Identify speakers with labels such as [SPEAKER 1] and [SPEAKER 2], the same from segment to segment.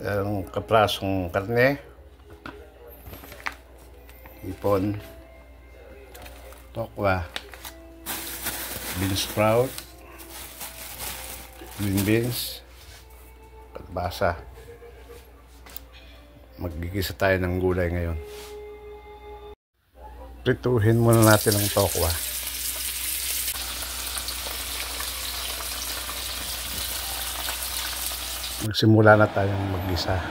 [SPEAKER 1] Ang kaprasong karne, hipon, tokwa, bean sprout, green beans, kalabasa. Magigisa tayo ng gulay ngayon. Prituhin muna natin ang tokwa. Magsimula na tayong maggisa.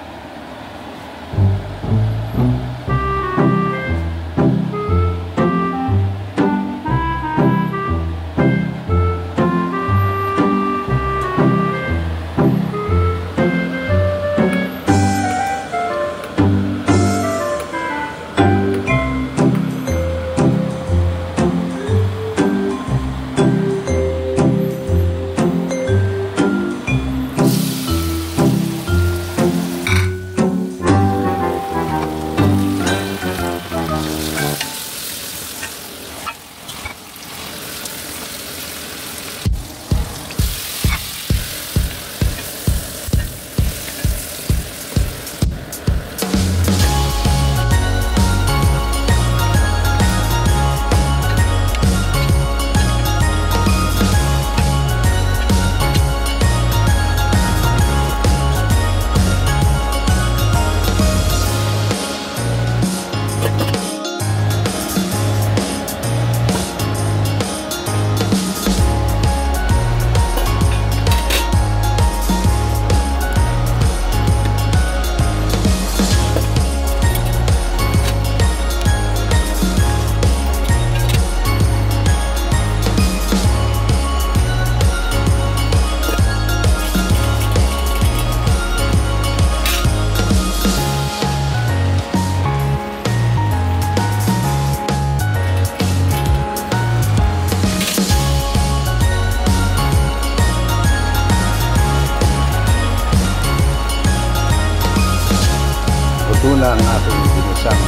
[SPEAKER 1] Ito na ang ating ginisang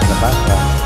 [SPEAKER 1] labasa.